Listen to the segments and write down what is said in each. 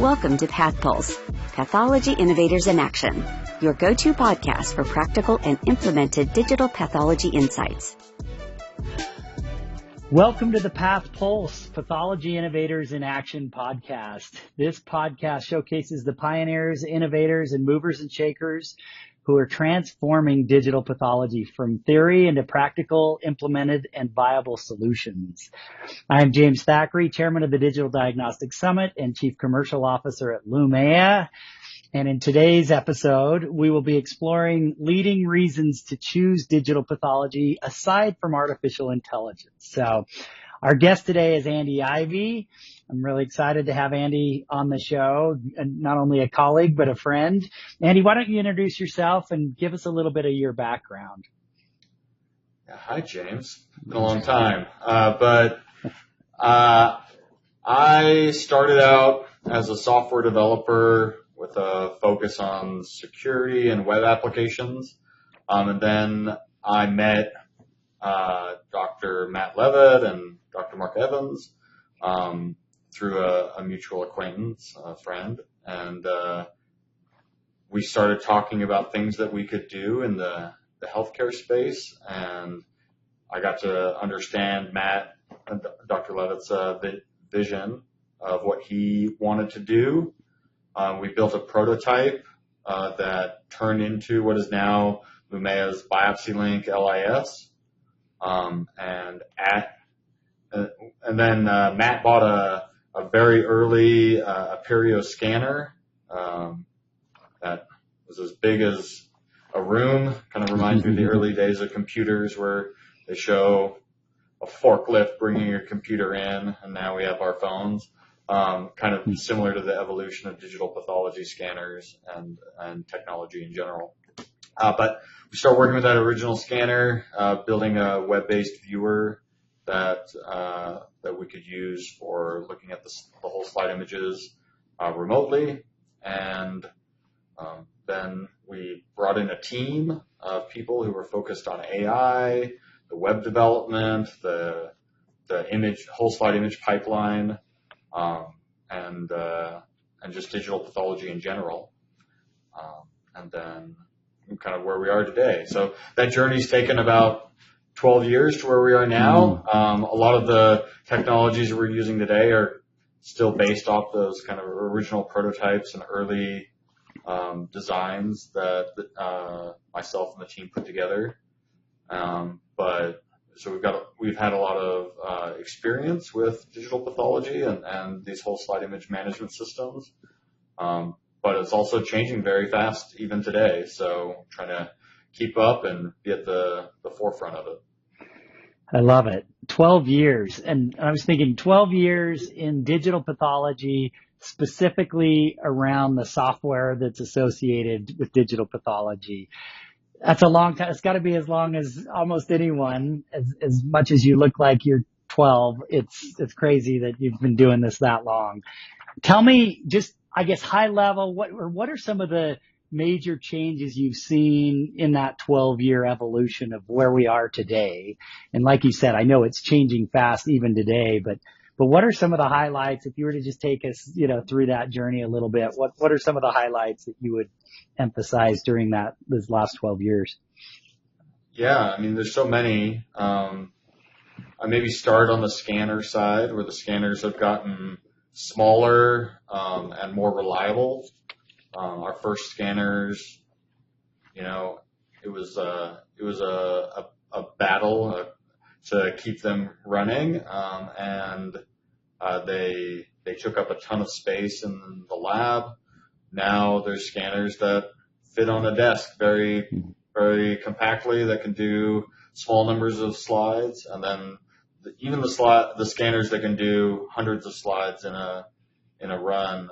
Welcome to PathPulse, Pathology Innovators in Action, your go-to podcast for practical and implemented digital pathology insights. Welcome to the PathPulse, Pathology Innovators in Action podcast. This podcast showcases the pioneers, innovators, and movers and shakers who are transforming digital pathology from theory into practical, implemented, and viable solutions. I'm James Thackeray, chairman of the Digital Diagnostic Summit and chief commercial officer at Lumea. And in today's episode, we will be exploring leading reasons to choose digital pathology aside from artificial intelligence. So our guest today is Andy Ivie. I'm really excited to have Andy on the show, and not only a colleague, but a friend. Andy, why don't you introduce yourself and give us a little bit of your background? Yeah, hi, James. It's been a long time. I started out as a software developer with a focus on security and web applications. And then I met Dr. Matt Levitt and Dr. Mark Evans through a mutual acquaintance, a friend. And we started talking about things that we could do in the healthcare space. And I got to understand Matt and Dr. Levitt's vision of what he wanted to do. We built a prototype that turned into what is now Lumea's BiopsyLink LIS. And then Matt bought a very early Aperio scanner that was as big as a room. Kind of reminds me of the early days of computers where they show a forklift bringing your computer in, and now we have our phones. Kind of similar to the evolution of digital pathology scanners and technology in general. But we started working with that original scanner, building a web-based viewer that we could use for looking at the whole slide images remotely. And then we brought in a team of people who were focused on AI, the web development, the whole slide image pipeline, and just digital pathology in general. And then kind of where we are today. So that journey's taken about 12 years to where we are now. A lot of the technologies we're using today are still based off those kind of original prototypes and early designs that myself and the team put together. So we've had a lot of experience with digital pathology and these whole slide image management systems. But it's also changing very fast even today. So trying to keep up and be at the forefront of it. I love it. 12 years. And I was thinking 12 years in digital pathology, specifically around the software that's associated with digital pathology. That's a long time. It's got to be as long as almost anyone, as much as you look like you're 12. It's crazy that you've been doing this that long. Tell me, just, I guess, high level, what are some of the major changes you've seen in that 12-year evolution of where we are today? And like you said, I know it's changing fast even today, but what are some of the highlights if you were to just take us, through that journey a little bit? What are some of the highlights that you would emphasize during those last 12 years? Yeah, I mean, there's so many. I maybe start on the scanner side, where the scanners have gotten smaller and more reliable. Our first scanners, it was a battle to keep them running, and they took up a ton of space in the lab. Now there's scanners that fit on a desk very, very compactly that can do small numbers of slides, and then even the scanners that can do hundreds of slides in a run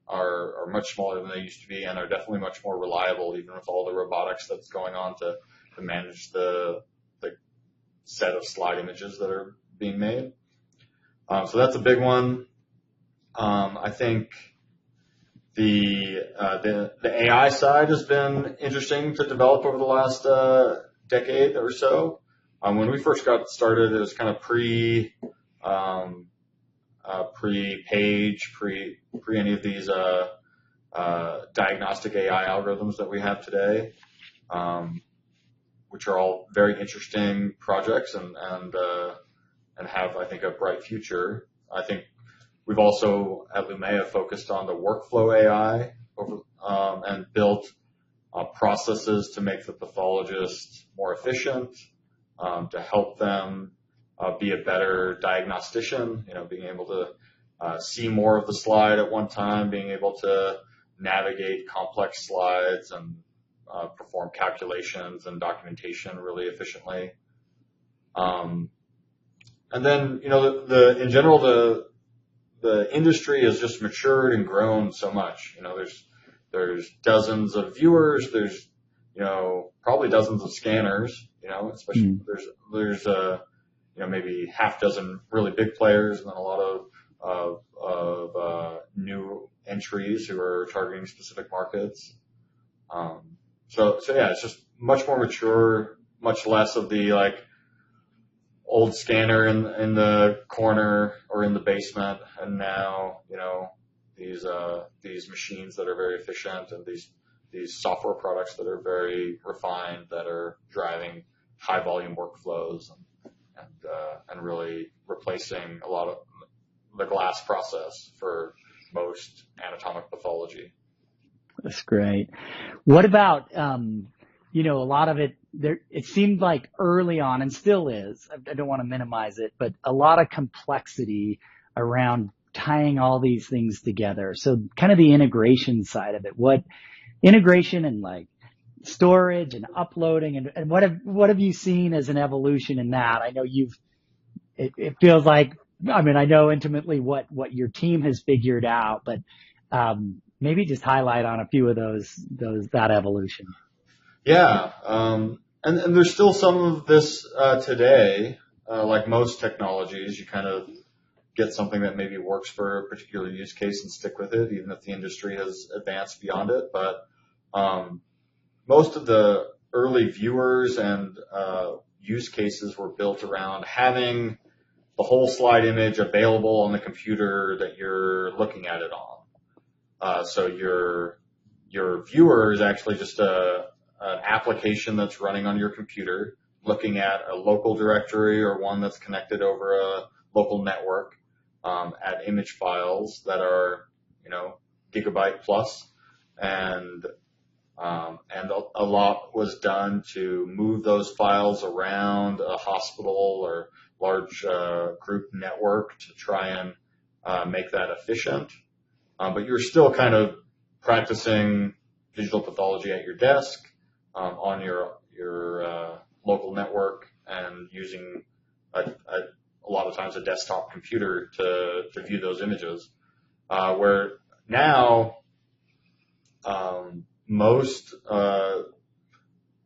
are much smaller than they used to be, and are definitely much more reliable, even with all the robotics that's going on to manage the set of slide images that are being made. So that's a big one. I think the AI side has been interesting to develop over the last decade or so. When we first got started, it was kind of pre-Page, pre any of these diagnostic AI algorithms that we have today, which are all very interesting projects and have, I think, a bright future. I think we've also at Lumea focused on the workflow AI and built processes to make the pathologist more efficient, to help them be a better diagnostician, being able to see more of the slide at one time, being able to navigate complex slides and perform calculations and documentation really efficiently. And then, in general, the industry has just matured and grown so much. There's dozens of viewers. There's, probably dozens of scanners, especially there's maybe half dozen really big players and then a lot of new entries who are targeting specific markets. So yeah, it's just much more mature, much less of the old scanner in the corner or in the basement, and now these machines that are very efficient and these software products that are very refined that are driving high volume workflows and really replacing a lot of the glass process for most anatomic pathology. That's great. What about, a lot of it, it seemed like early on, and still is, I don't want to minimize it, but a lot of complexity around tying all these things together. So kind of the integration side of it, what integration and storage and uploading and what have you seen as an evolution in that? I know it feels like, I know intimately what your team has figured out, but, maybe just highlight on a few of that evolution. Yeah. And there's still some of this, today, like most technologies, you kind of get something that maybe works for a particular use case and stick with it, even if the industry has advanced beyond it. But, most of the early viewers and, use cases were built around having the whole slide image available on the computer that you're looking at it on. So your viewer is actually just an application that's running on your computer, looking at a local directory or one that's connected over a local network, at image files that are, gigabyte plus. And a lot was done to move those files around a hospital or large group network to try and make that efficient. But you're still kind of practicing digital pathology at your desk, on your local network, and using a lot of times a desktop computer to view those images. Where now most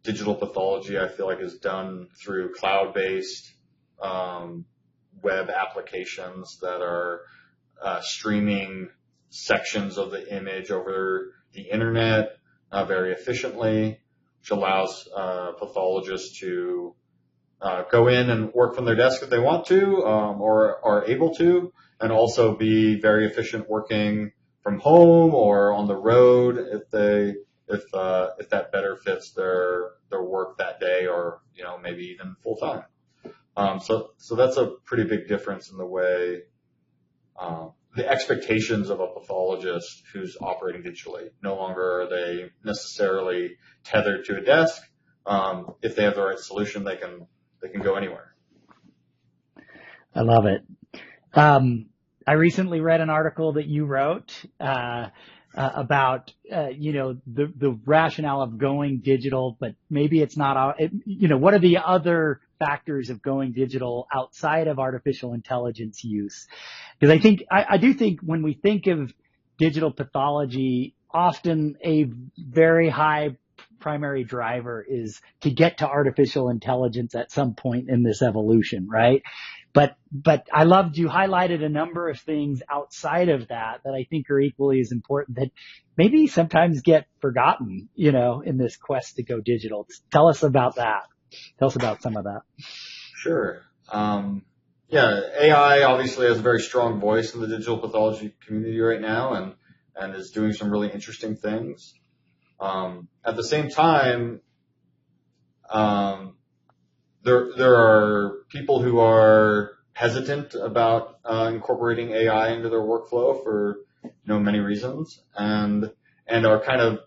digital pathology, I feel like, is done through cloud-based web applications that are streaming sections of the image over the internet very efficiently, which allows pathologists to go in and work from their desk if they want to, or are able to, and also be very efficient working from home or on the road if that better fits their work that day, or maybe even full time. So that's a pretty big difference in the way the expectations of a pathologist who's operating digitally. No longer are they necessarily tethered to a desk. If they have the right solution, they can go anywhere. I love it. I recently read an article that you wrote about the rationale of going digital, but maybe it's not. What are the other factors of going digital outside of artificial intelligence use? Because I do think when we think of digital pathology, often a very high primary driver is to get to artificial intelligence at some point in this evolution, right? But I loved you highlighted a number of things outside of that I think are equally as important that maybe sometimes get forgotten, in this quest to go digital. Tell us about that. Tell us about some of that. Sure. Yeah, AI obviously has a very strong voice in the digital pathology community right now, and is doing some really interesting things. At the same time, there are people who are hesitant about incorporating AI into their workflow for many reasons, and are kind of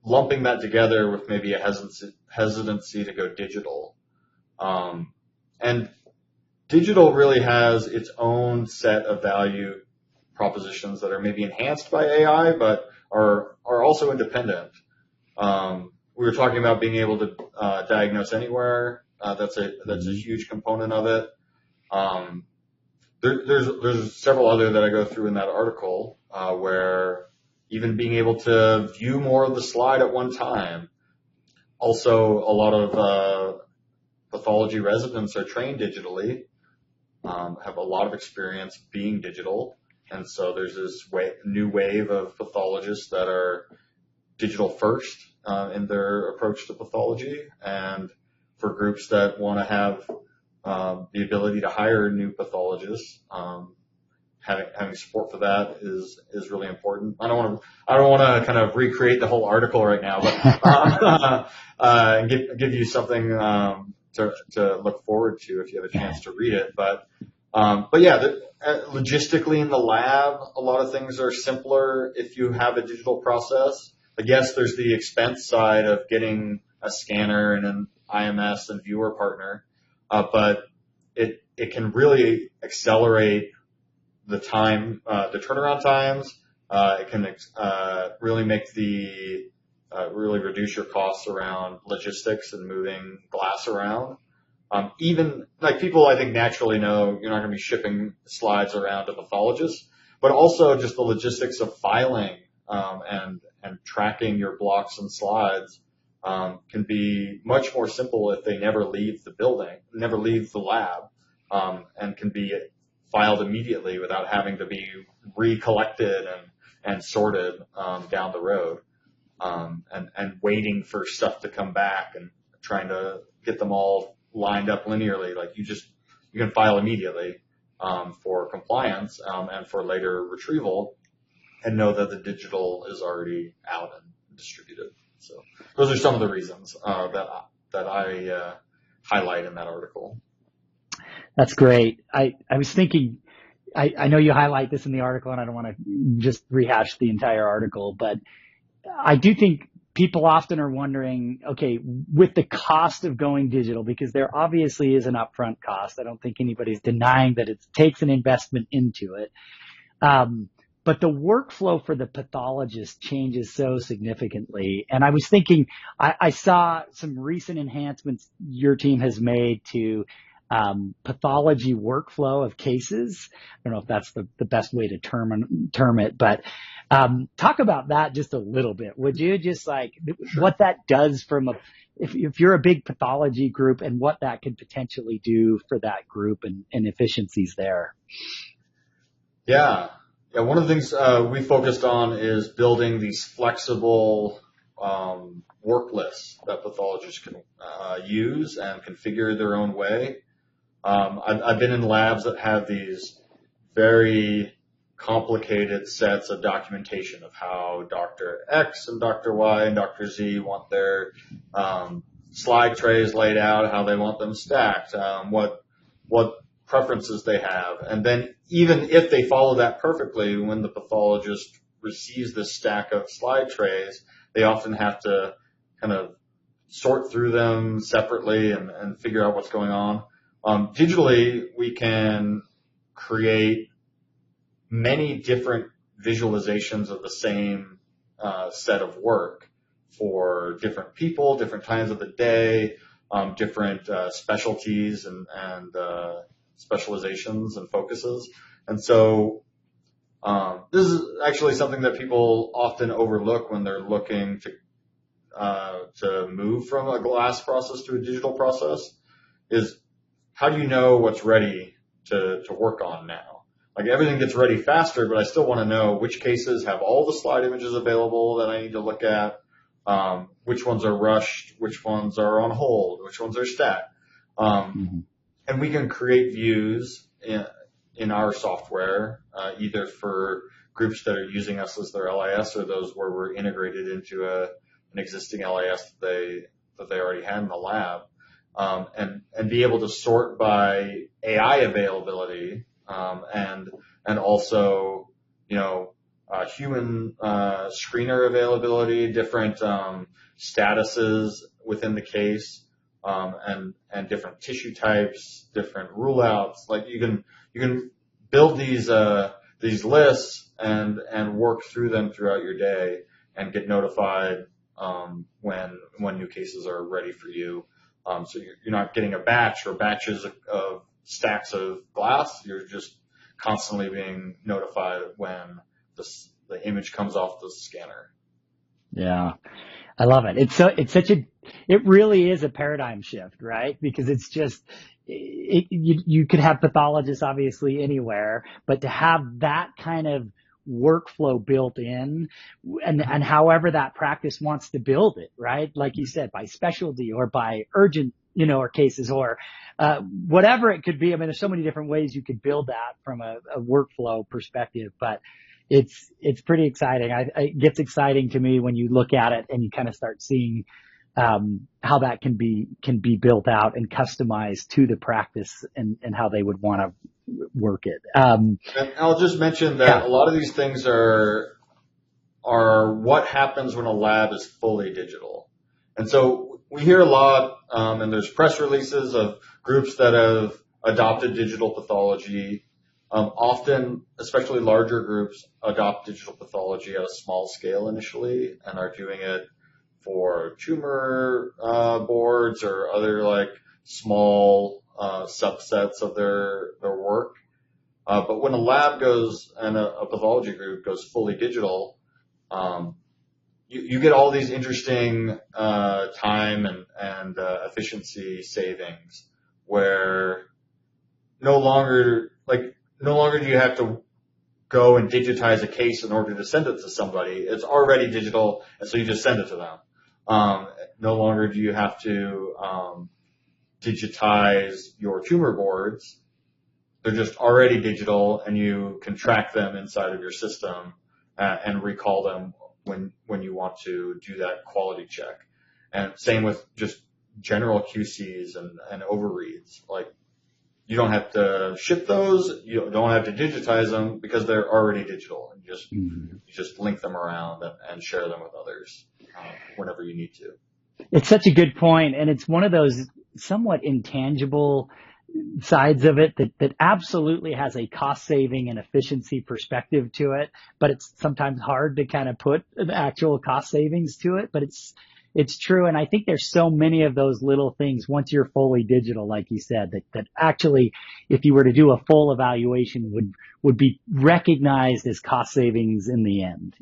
lumping that together with maybe a hesitancy to go digital. And digital really has its own set of value propositions that are maybe enhanced by AI, but are also independent. We were talking about being able to diagnose anywhere. That's a huge component of it. There's several other that I go through in that article where even being able to view more of the slide at one time. Also, a lot of pathology residents are trained digitally, have a lot of experience being digital, and so there's this new wave of pathologists that are digital first in their approach to pathology, and for groups that want to have the ability to hire new pathologists, having support for that is really important. I don't want to kind of recreate the whole article right now, but give you something to look forward to if you have a chance to read it. But yeah, logistically in the lab, a lot of things are simpler if you have a digital process. I guess there's the expense side of getting a scanner and an IMS and viewer partner, but it can really accelerate the time, the turnaround times. It can really make really reduce your costs around logistics and moving glass around. Even like people, I think, naturally know you're not going to be shipping slides around to pathologists, but also just the logistics of filing and tracking your blocks and slides can be much more simple if they never leave the building, never leave the lab, and can be filed immediately without having to be recollected and sorted down the road, and waiting for stuff to come back and trying to get them all lined up linearly. Like you can file immediately for compliance and for later retrieval, and know that the digital is already out and distributed. So those are some of the reasons that I highlight in that article. That's great. I was thinking, I know you highlight this in the article, and I don't want to just rehash the entire article, but I do think people often are wondering, okay, with the cost of going digital, because there obviously is an upfront cost. I don't think anybody's denying that it takes an investment into it. But the workflow for the pathologist changes so significantly. And I was thinking, I saw some recent enhancements your team has made to pathology workflow of cases. I don't know if that's the best way to term it, but talk about that just a little bit. Would you just what that does if you're a big pathology group, and what that could potentially do for that group and efficiencies there? Yeah. Yeah, one of the things we focused on is building these flexible work lists that pathologists can use and configure their own way. I've been in labs that have these very complicated sets of documentation of how Dr. X and Dr. Y and Dr. Z want their slide trays laid out, how they want them stacked, what preferences they have. And then even if they follow that perfectly, when the pathologist receives this stack of slide trays, they often have to kind of sort through them separately and figure out what's going on. Digitally, we can create many different visualizations of the same set of work for different people, different times of the day, different specialties and specializations and focuses. And so this is actually something that people often overlook when they're looking to move from a glass process to a digital process, is how do you know what's ready to work on now? Like everything gets ready faster, but I still want to know which cases have all the slide images available that I need to look at, which ones are rushed, which ones are on hold, which ones are stacked. we can create views in our software, either for groups that are using us as their LIS or those where we're integrated into an existing LIS that they already had in the lab, and be able to sort by AI availability, and also, human screener availability, different statuses within the case, and different tissue types, different rule outs. Like you can build these lists and work through them throughout your day and get notified when new cases are ready for you. So you're not getting a batch or batches of stacks of glass. You're just constantly being notified when the image comes off the scanner. Yeah. I love it. It really is a paradigm shift, right? Because it's just, you could have pathologists obviously anywhere, but to have that kind of workflow built in and however that practice wants to build it, right? Like you said, by specialty or by urgent, or cases or, whatever it could be. I mean, there's so many different ways you could build that from a workflow perspective, but it's pretty exciting. It gets exciting to me when you look at it and you kind of start seeing how that can be built out and customized to the practice and how they would want to work it. And I'll just mention that a lot of these things are what happens when a lab is fully digital. And so we hear a lot, and there's press releases of groups that have adopted digital pathology. Often, especially larger groups, adopt digital pathology at a small scale initially and are doing it for tumor boards or other like small subsets of their work. But when a lab goes and a pathology group goes fully digital, you get all these interesting time and efficiency savings where no longer do you have to go and digitize a case in order to send it to somebody. It's already digital, and so you just send it to them. No longer do you have to digitize your tumor boards. They're just already digital, and you can track them inside of your system and recall them when you want to do that quality check. And same with just general QCs and overreads. Like, you don't have to ship those. You don't have to digitize them because they're already digital. And you just link them around and share them with others whenever you need to. It's such a good point, and it's one of those somewhat intangible sides of it that absolutely has a cost saving and efficiency perspective to it, but it's sometimes hard to kind of put the actual cost savings to it, but it's true. And I think there's so many of those little things once you're fully digital, like you said, that actually, if you were to do a full evaluation would be recognized as cost savings in the end,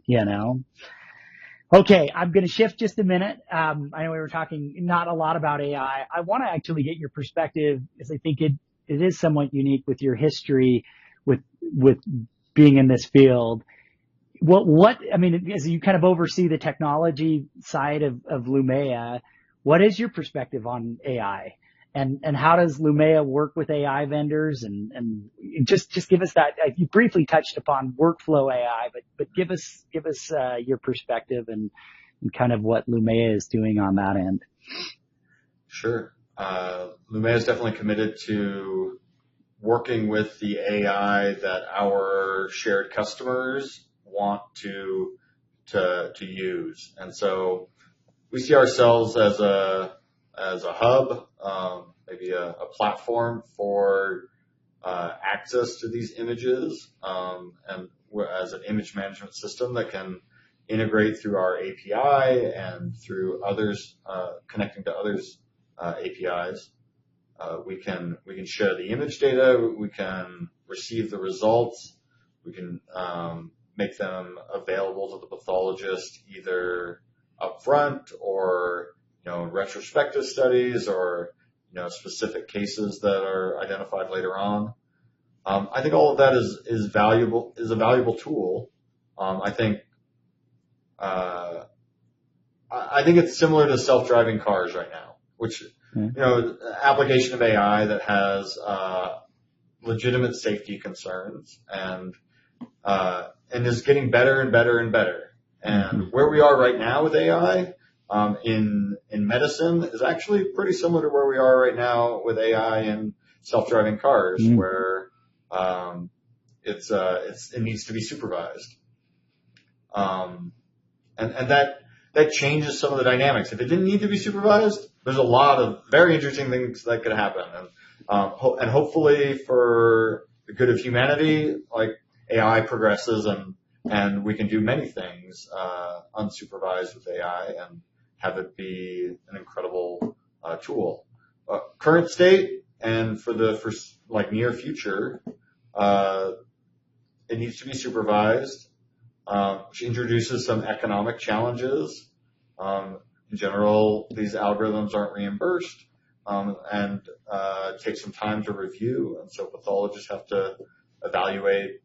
Okay, I'm going to shift just a minute. I know we were talking not a lot about AI. I want to actually get your perspective, because I think it is somewhat unique with your history with being in this field. As you kind of oversee the technology side of Lumea, what is your perspective on AI? And how does Lumea work with AI vendors? And just give us that. You briefly touched upon workflow AI, but give us your perspective and kind of what Lumea is doing on that end. Sure. Lumea is definitely committed to working with the AI that our shared customers want to use. And so we see ourselves as a hub, maybe a platform for access to these images, and as an image management system that can integrate through our API and through others, connecting to others' APIs. We can share the image data. We can receive the results. We can make them available to the pathologist either upfront or in retrospective studies or specific cases that are identified later on. I think all of that is a valuable tool. I think it's similar to self-driving cars right now, which application of AI that has legitimate safety concerns and is getting better and better and better. And where we are right now with AI in medicine is actually pretty similar to where we are right now with AI in self-driving cars, where it needs to be supervised. And that changes some of the dynamics. If it didn't need to be supervised, there's a lot of very interesting things that could happen. And hopefully for the good of humanity, like AI progresses and we can do many things, unsupervised with AI and have it be an incredible, tool. Current state and for near future, it needs to be supervised, which introduces some economic challenges. In general, these algorithms aren't reimbursed, and take some time to review. And so pathologists have to evaluate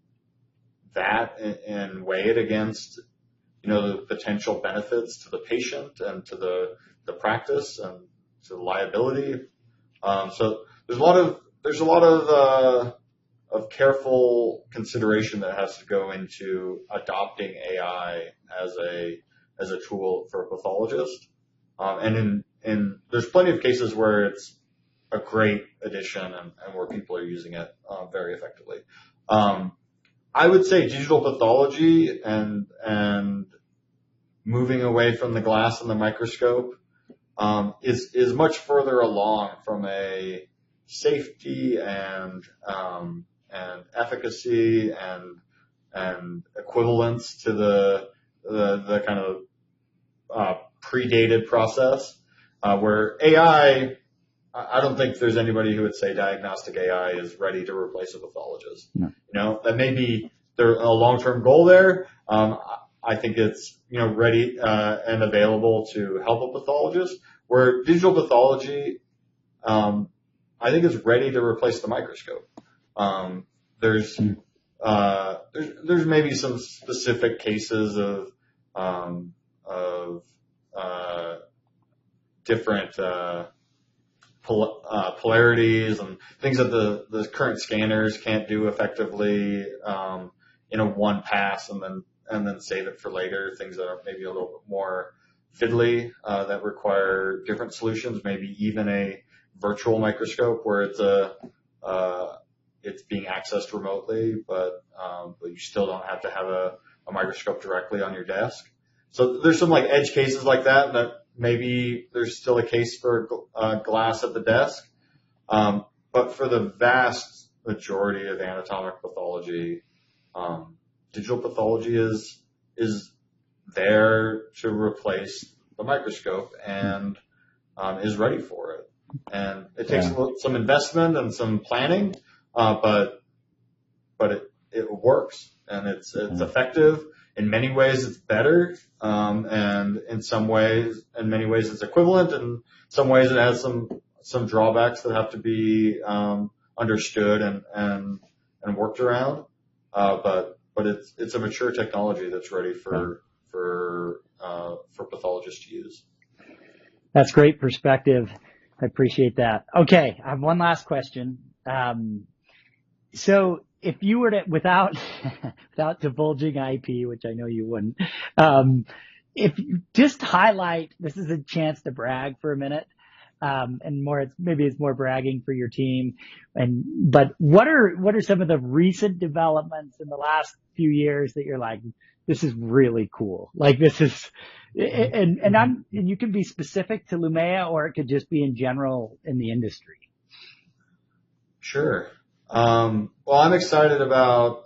that and weigh it against, the potential benefits to the patient and to the practice and to the liability. So there's a lot of careful consideration that has to go into adopting AI as a tool for a pathologist. And there's plenty of cases where it's a great addition and where people are using it very effectively. I would say digital pathology and moving away from the glass and the microscope is much further along from a safety and efficacy and equivalence to the kind of predated process, where AI, I don't think there's anybody who would say diagnostic AI is ready to replace a pathologist. No. That may be a long-term goal there. I think it's, ready and available to help a pathologist, where digital pathology, I think is ready to replace the microscope. There's maybe some specific cases of different polarities and things that the current scanners can't do effectively in a one pass and then save it for later. Things that are maybe a little bit more fiddly that require different solutions, maybe even a virtual microscope where it's being accessed remotely, but you still don't have to have a microscope directly on your desk. So there's some edge cases like that maybe there's still a case for glass at the desk. But for the vast majority of anatomic pathology, digital pathology is there to replace the microscope and is ready for it. And it takes some investment and some planning, but it works and it's effective. In many ways, it's better, and in many ways, it's equivalent. In some ways, it has some drawbacks that have to be understood and worked around. But it's a mature technology that's ready for pathologists to use. That's great perspective. I appreciate that. Okay, I have one last question. So if you were to, without divulging IP, which I know you wouldn't, if you just highlight, this is a chance to brag for a minute, and maybe it's more bragging for your team. But what are some of the recent developments in the last few years that you're like, this is really cool? This is, and you can be specific to Lumea, or it could just be in general in the industry. Sure. Well, I'm excited about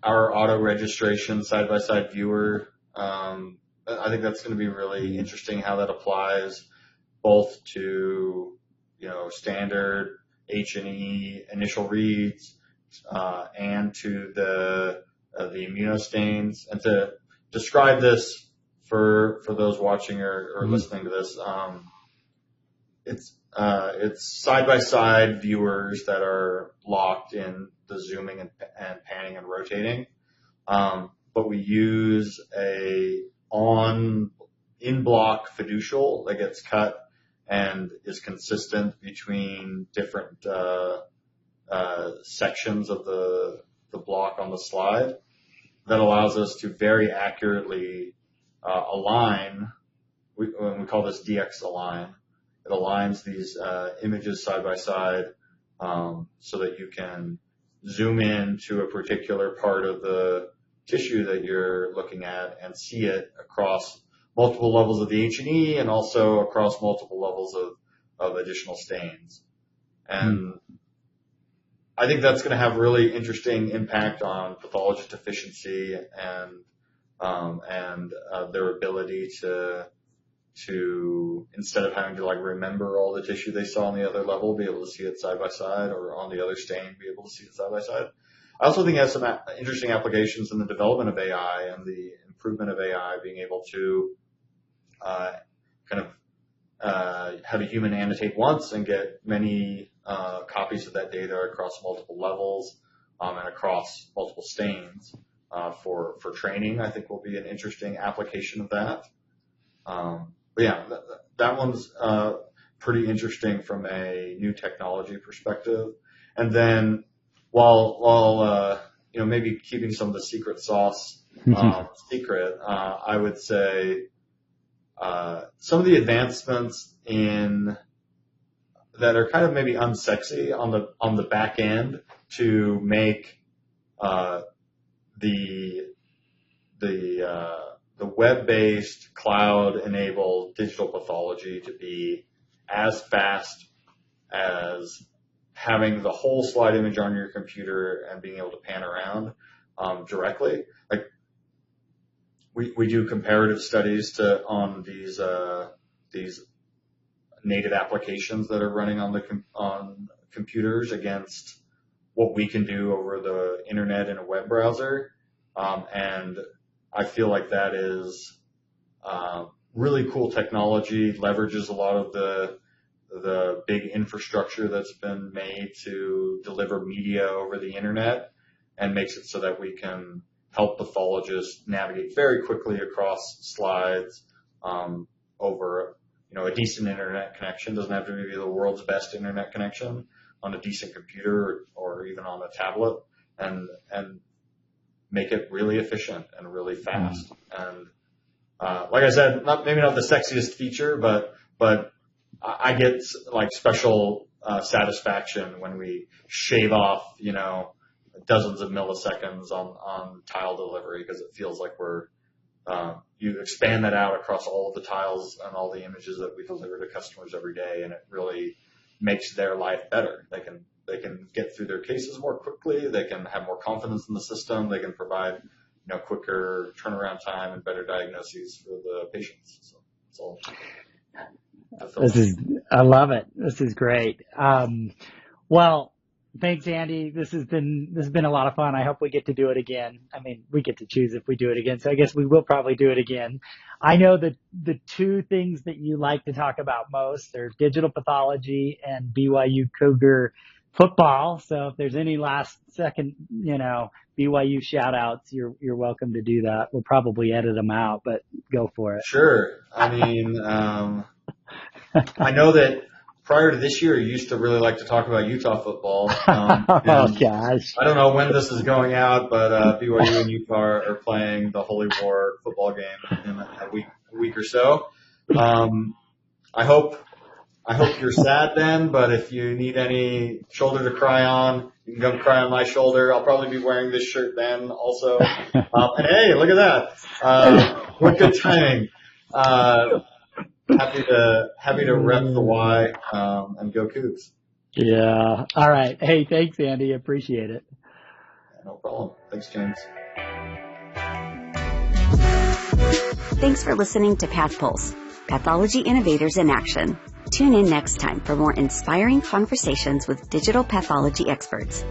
our auto registration side-by-side viewer. I think that's going to be really interesting how that applies both to standard H&E initial reads and to the immunostains. And to describe this for those watching or listening to this, it's side-by-side viewers that are locked in the zooming and panning and rotating. But we use a in-block fiducial that gets cut and is consistent between different sections of the block on the slide. That allows us to very accurately align. We call this DX align. It aligns these images side by side so that you can zoom in to a particular part of the tissue that you're looking at and see it across multiple levels of the H&E and also across multiple levels of additional stains. And I think that's going to have really interesting impact on pathologist efficiency and their ability to instead of having to like remember all the tissue they saw on the other level, be able to see it side by side, or on the other stain, be able to see it side by side. I also think it has some interesting applications in the development of AI and the improvement of AI, being able to have a human annotate once and get many copies of that data across multiple levels and across multiple stains for training. I think will be an interesting application of that. But yeah, that one's pretty interesting from a new technology perspective. And then while maybe keeping some of the secret sauce secret, I would say some of the advancements that are kind of maybe unsexy on the back end to make the web-based, cloud-enabled digital pathology to be as fast as having the whole slide image on your computer and being able to pan around directly. Like we do comparative studies on these native applications that are running on computers against what we can do over the internet in a web browser, and I feel like that is really cool technology, leverages a lot of the big infrastructure that's been made to deliver media over the internet, and makes it so that we can help pathologists navigate very quickly across slides over a decent internet connection. Doesn't have to be the world's best internet connection, on a decent computer or even on a tablet, and make it really efficient and really fast. And like I said, maybe not the sexiest feature, but I get like special satisfaction when we shave off dozens of milliseconds on tile delivery, because it feels like you expand that out across all of the tiles and all the images that we deliver to customers every day, and it really makes their life better. They can get through their cases more quickly. They can have more confidence in the system. They can provide, quicker turnaround time and better diagnoses for the patients. So it's all. I love it. This is great. Well, thanks, Andy. This has been a lot of fun. I hope we get to do it again. I mean, we get to choose if we do it again, so I guess we will probably do it again. I know that the two things that you like to talk about most are digital pathology and BYU Cougar football. So if there's any last second, BYU shout outs, you're welcome to do that. We'll probably edit them out, but go for it. Sure. I mean, I know that prior to this year, you used to really like to talk about Utah football. Oh gosh. I don't know when this is going out, but BYU and Utah are playing the Holy War football game in a week or so. I hope you're sad then, but if you need any shoulder to cry on, you can come cry on my shoulder. I'll probably be wearing this shirt then also. And hey, look at that. What good timing. Happy to rep the Y, and go Cougs. Yeah. All right. Hey, thanks, Andy. Appreciate it. Yeah, no problem. Thanks, James. Thanks for listening to PathPulse, Pathology Innovators in Action. Tune in next time for more inspiring conversations with digital pathology experts.